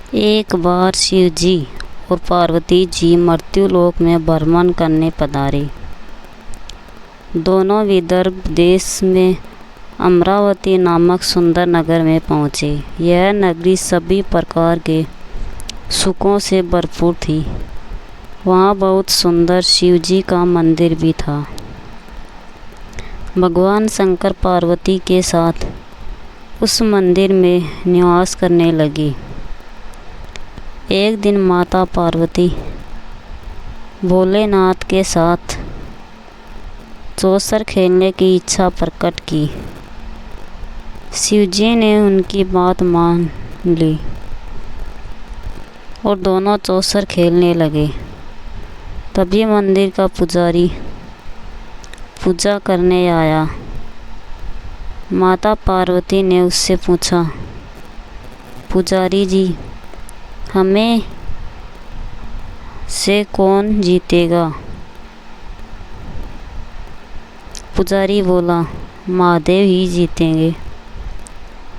एक बार शिव जी और पार्वती जी मृत्युलोक में भ्रमण करने पधारे। दोनों विदर्भ देश में अमरावती नामक सुंदर नगर में पहुँचे। यह नगरी सभी प्रकार के सुखों से भरपूर थी। वहाँ बहुत सुंदर शिव जी का मंदिर भी था। भगवान शंकर पार्वती के साथ उस मंदिर में निवास करने लगी। एक दिन माता पार्वती भोलेनाथ के साथ चौसर खेलने की इच्छा प्रकट की। शिवजी ने उनकी बात मान ली और दोनों चौसर खेलने लगे। तभी मंदिर का पुजारी पूजा करने आया। माता पार्वती ने उससे पूछा, पुजारी जी, हमें से कौन जीतेगा? पुजारी बोला, महादेव ही जीतेंगे।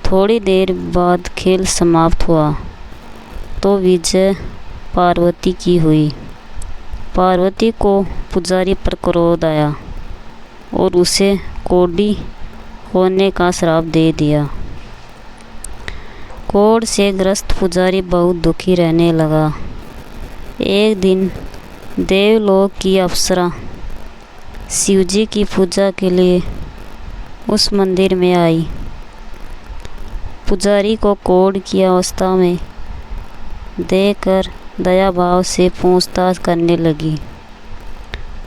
थोड़ी देर बाद खेल समाप्त हुआ तो विजय पार्वती की हुई। पार्वती को पुजारी पर क्रोध आया और उसे कोढ़ी होने का श्राप दे दिया। कोढ़ से ग्रस्त पुजारी बहुत दुखी रहने लगा। एक दिन देवलोक की अप्सरा शिवजी की पूजा के लिए उस मंदिर में आई। पुजारी को कोढ़ की अवस्था में देखकर दया भाव से पूछताछ करने लगी।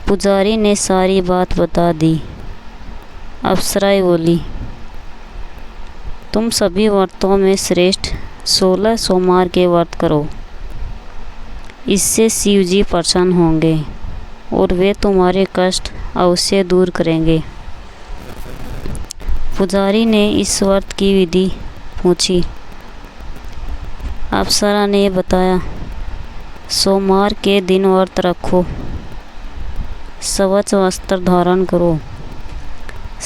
पुजारी ने सारी बात बता दी। अप्सराएं बोली, तुम सभी व्रतों में श्रेष्ठ 16 सोमवार के व्रत करो। इससे शिव जी प्रसन्न होंगे और वे तुम्हारे कष्ट अवश्य दूर करेंगे। पुजारी ने इस व्रत की विधि पूछी। अप्सरा ने बताया, सोमवार के दिन व्रत रखो, स्वच्छ वस्त्र धारण करो,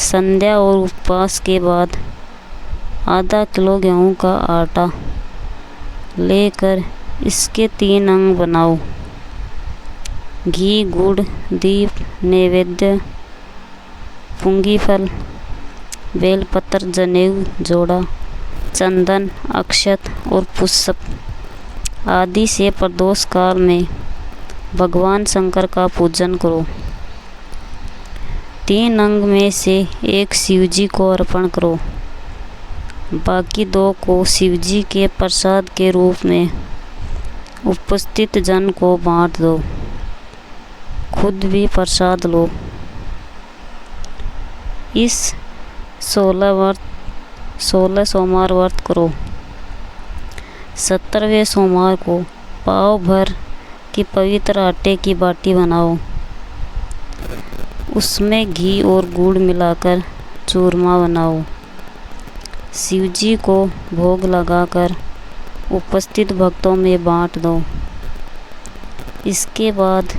संध्या और उपवास के बाद आधा किलो गेहूं का आटा लेकर इसके 3 अंग बनाओ। घी, गुड़, दीप, नैवेद्य, पुंगी फल, बेलपत्र, जनेऊ, जोड़ा, चंदन, अक्षत और पुष्प आदि से प्रदोष काल में भगवान शंकर का पूजन करो। 3 अंग में से एक शिवजी को अर्पण करो, बाकी 2 को शिवजी के प्रसाद के रूप में उपस्थित जन को बांट दो। खुद भी प्रसाद लो। इस 16 सोमवार व्रत करो। 17वें सोमवार को पाव भर की पवित्र आटे की बाटी बनाओ। उसमें घी और गुड़ मिलाकर चूरमा बनाओ। शिवजी को भोग लगाकर उपस्थित भक्तों में बांट दो। इसके बाद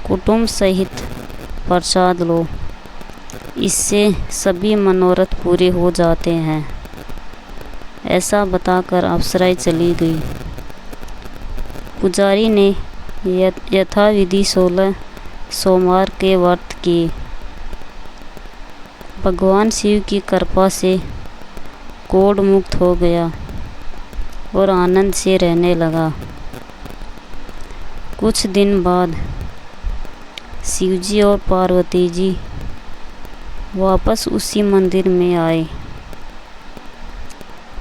कुटुंब सहित प्रसाद लो। इससे सभी मनोरथ पूरे हो जाते हैं। ऐसा बताकर अप्सराएं चली गई। पुजारी ने यथाविधि 16 सोमवार के व्रत किए। भगवान शिव की कृपा से कोढ़ मुक्त हो गया और आनंद से रहने लगा। कुछ दिन बाद शिवजी और पार्वती जी वापस उसी मंदिर में आए।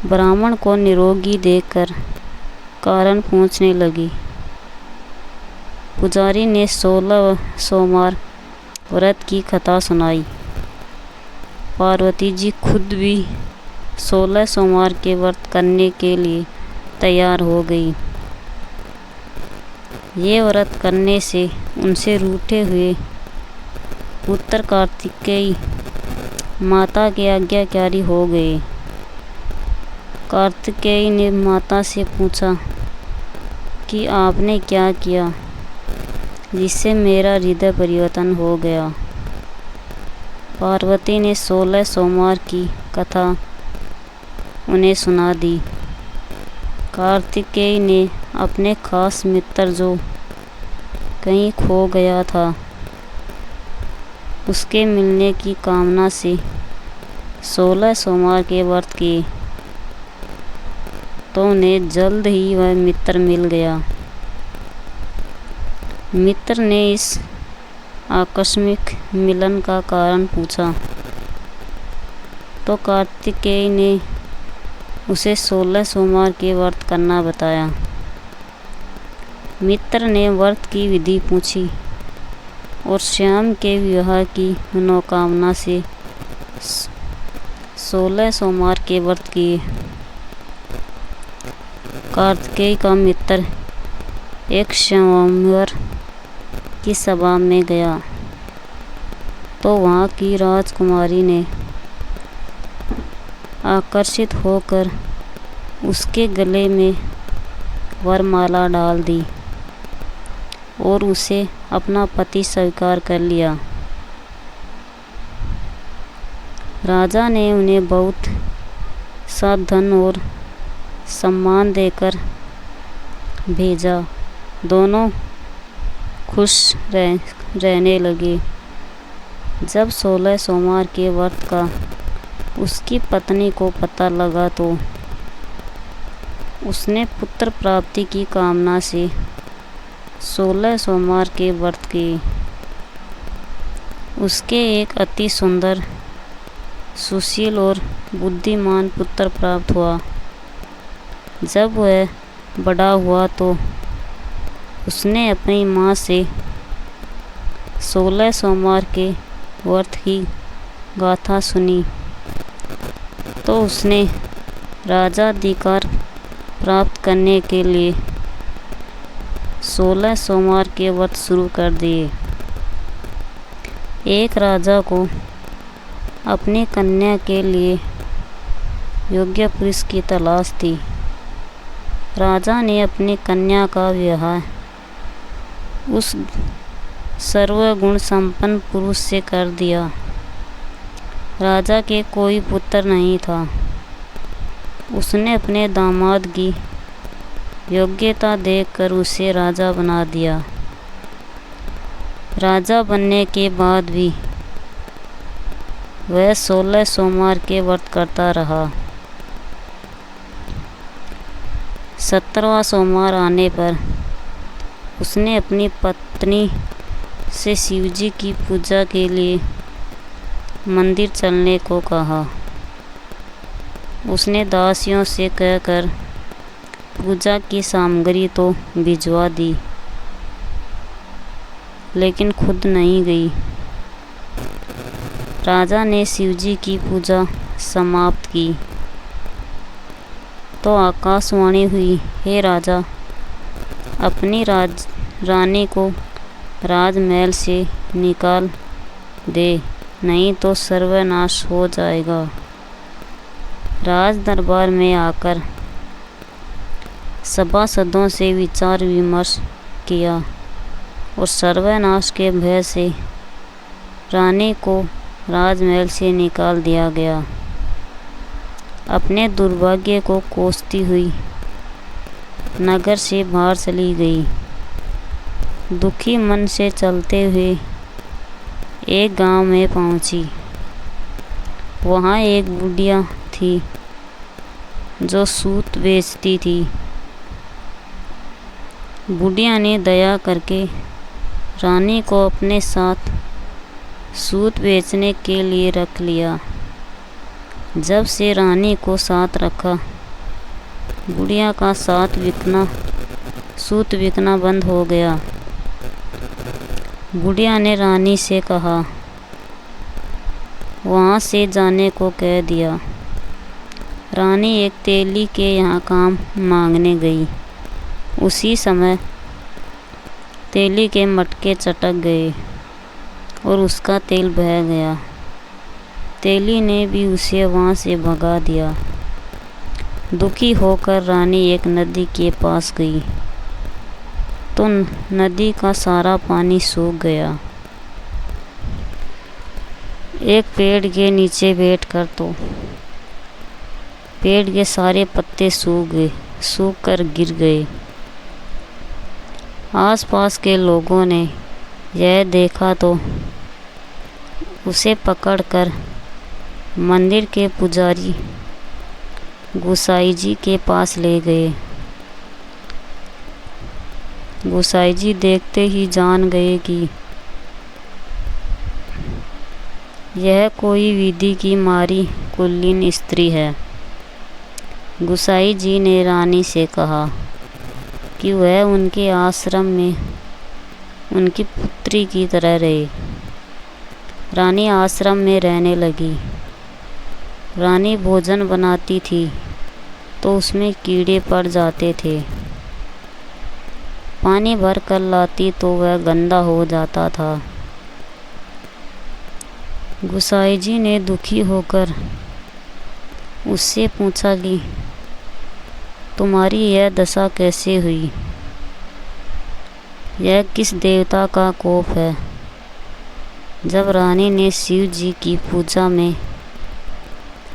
ब्राह्मण को निरोगी देखकर कारण पूछने लगी। पुजारी ने 16 सोमवार व्रत की कथा सुनाई। पार्वती जी खुद भी 16 सोमवार के व्रत करने के लिए तैयार हो गई। ये व्रत करने से उनसे रूठे हुए पुत्र कार्तिकेय माता के आज्ञाकारी हो गए। कार्तिकेय ने माता से पूछा कि आपने क्या किया जिससे मेरा हृदय परिवर्तन हो गया। पार्वती ने 16 सोमवार की कथा उन्हें सुना दी। कार्तिकेय ने अपने खास मित्र जो कहीं खो गया था उसके मिलने की कामना से 16 सोमवार के व्रत किए, तो उन्हें जल्द ही वह मित्र मिल गया। मित्र ने इस आकस्मिक मिलन का कारण पूछा, तो कार्तिकेय ने उसे 16 सोमवार के व्रत करना बताया। मित्र ने व्रत की विधि पूछी और श्याम के विवाह की मनोकामना से 16 सोमवार के व्रत किए। कार्तिकेय का मित्र एक स्वयंवर की सभा में गया, तो वहाँ की राजकुमारी ने आकर्षित होकर उसके गले में वरमाला डाल दी और उसे अपना पति स्वीकार कर लिया। राजा ने उन्हें बहुत सा धन और सम्मान देकर भेजा। दोनों खुश रहने लगे। जब 16 सोमवार के व्रत का उसकी पत्नी को पता लगा, तो उसने पुत्र प्राप्ति की कामना से 16 सोमवार के व्रत किए। उसके एक अति सुंदर, सुशील और बुद्धिमान पुत्र प्राप्त हुआ। जब वह बड़ा हुआ तो उसने अपनी माँ से 16 सोमवार के व्रत की गाथा सुनी, तो उसने राजाधिकार प्राप्त करने के लिए 16 सोमवार के व्रत शुरू कर दिए। एक राजा को अपनी कन्या के लिए योग्य पुरुष की तलाश थी। राजा ने अपनी कन्या का विवाह उस सर्वगुण संपन्न पुरुष से कर दिया। राजा के कोई पुत्र नहीं था। उसने अपने दामाद की योग्यता देखकर उसे राजा बना दिया। राजा बनने के बाद भी वह 16 सोमवार के व्रत करता रहा। 17वां सोमवार आने पर उसने अपनी पत्नी से शिवजी की पूजा के लिए मंदिर चलने को कहा। उसने दासियों से कहकर पूजा की सामग्री तो भिजवा दी, लेकिन खुद नहीं गई। राजा ने शिवजी की पूजा समाप्त की तो आकाशवाणी हुई, हे राजा, अपनी रानी को राजमहल से निकाल दे, नहीं तो सर्वनाश हो जाएगा। राज दरबार में आकर सभासदों से विचार विमर्श किया और सर्वनाश के भय से रानी को राजमहल से निकाल दिया गया। अपने दुर्भाग्य को कोसती हुई नगर से बाहर चली गई। दुखी मन से चलते हुए एक गांव में पहुंची। वहां एक बुढ़िया थी जो सूत बेचती थी। बुढ़िया ने दया करके रानी को अपने साथ सूत बेचने के लिए रख लिया। जब से रानी को साथ रखा, बुढ़िया का सूत बिकना बंद हो गया। बुढ़िया ने रानी से कहा, वहाँ से जाने को कह दिया। रानी एक तेली के यहाँ काम मांगने गई। उसी समय तेली के मटके चटक गए और उसका तेल बह गया। तेली ने भी उसे वहाँ से भगा दिया। दुखी होकर रानी एक नदी के पास गई तो नदी का सारा पानी सूख गया। एक पेड़ के नीचे बैठकर तो पेड़ के सारे पत्ते सूख गए। सूख कर गिर गए। आसपास के लोगों ने यह देखा तो उसे पकड़कर मंदिर के पुजारी गोसाई जी के पास ले गए। गोसाई जी देखते ही जान गए कि यह कोई विधि की मारी कुलीन स्त्री है। गोसाई जी ने रानी से कहा कि वह उनके आश्रम में उनकी पुत्री की तरह रहे। रानी आश्रम में रहने लगी। रानी भोजन बनाती थी तो उसमें कीड़े पड़ जाते थे। पानी भर कर लाती तो वह गंदा हो जाता था। गोसाई जी ने दुखी होकर उससे पूछा कि तुम्हारी यह दशा कैसे हुई? यह किस देवता का कोप है? जब रानी ने शिव जी की पूजा में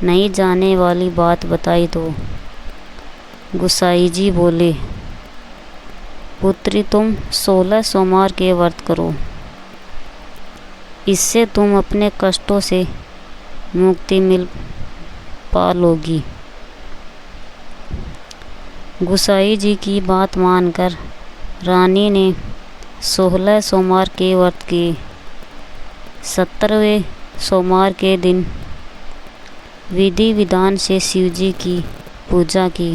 नहीं जाने वाली बात बताई तो गोसाई जी बोले, पुत्री तुम 16 सोमवार के व्रत करो, इससे तुम अपने कष्टों से मुक्ति मिल पा लोगी। गोसाई जी की बात मानकर रानी ने 16 सोमवार के व्रत किए। 17वें सोमवार के दिन विधि विधान से शिव जी की पूजा की।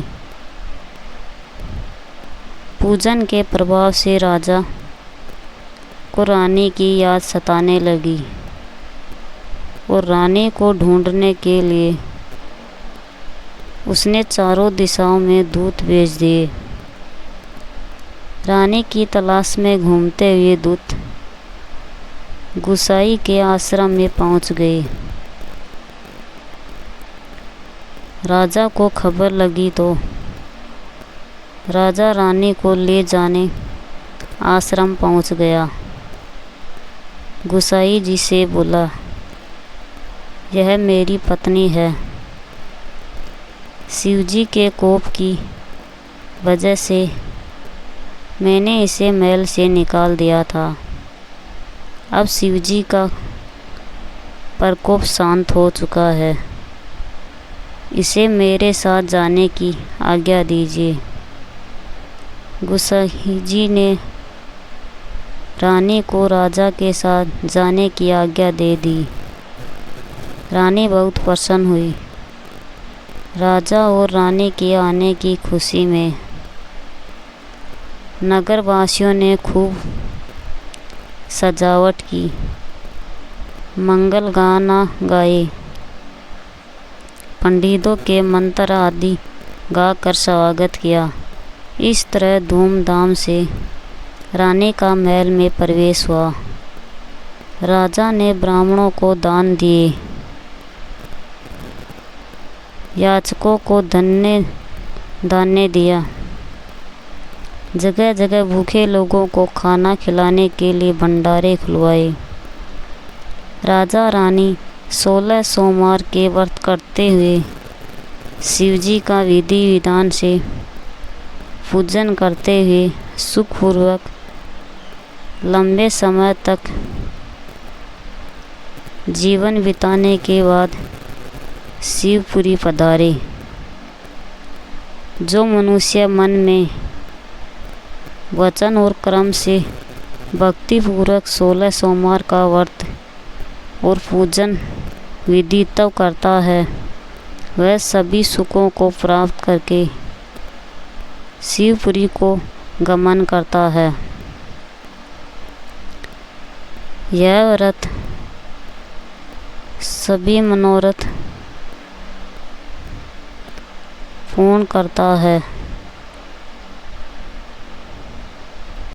पूजन के प्रभाव से राजा को रानी की याद सताने लगी और रानी को ढूंढने के लिए उसने चारों दिशाओं में दूत भेज दिए। रानी की तलाश में घूमते हुए दूत गोसाई के आश्रम में पहुंच गए। राजा को खबर लगी तो राजा रानी को ले जाने आश्रम पहुंच गया। गोसाई जी से बोला, यह मेरी पत्नी है। शिव जी के कोप की वजह से मैंने इसे महल से निकाल दिया था। अब शिव जी का प्रकोप शांत हो चुका है। इसे मेरे साथ जाने की आज्ञा दीजिए। गोसाई जी ने रानी को राजा के साथ जाने की आज्ञा दे दी। रानी बहुत प्रसन्न हुई। राजा और रानी के आने की खुशी में नगरवासियों ने खूब सजावट की, मंगल गाना गाए, पंडितों के मंत्र आदि गाकर स्वागत किया। इस तरह धूमधाम से रानी का महल में प्रवेश हुआ। राजा ने ब्राह्मणों को दान दिए, याचकों को धान्य दिया। जगह जगह भूखे लोगों को खाना खिलाने के लिए भंडारे खुलवाए। राजा रानी 16 सोमवार के व्रत करते हुए शिवजी का विधि विधान से पूजन करते हुए सुखपूर्वक लंबे समय तक जीवन बिताने के बाद शिवपुरी पधारे। जो मनुष्य मन में वचन और कर्म से भक्तिपूर्वक 16 सोमवार का व्रत और पूजन विधि तब करता है, वह सभी सुखों को प्राप्त करके शिवपुरी को गमन करता है। यह व्रत सभी मनोरथ पूर्ण करता है।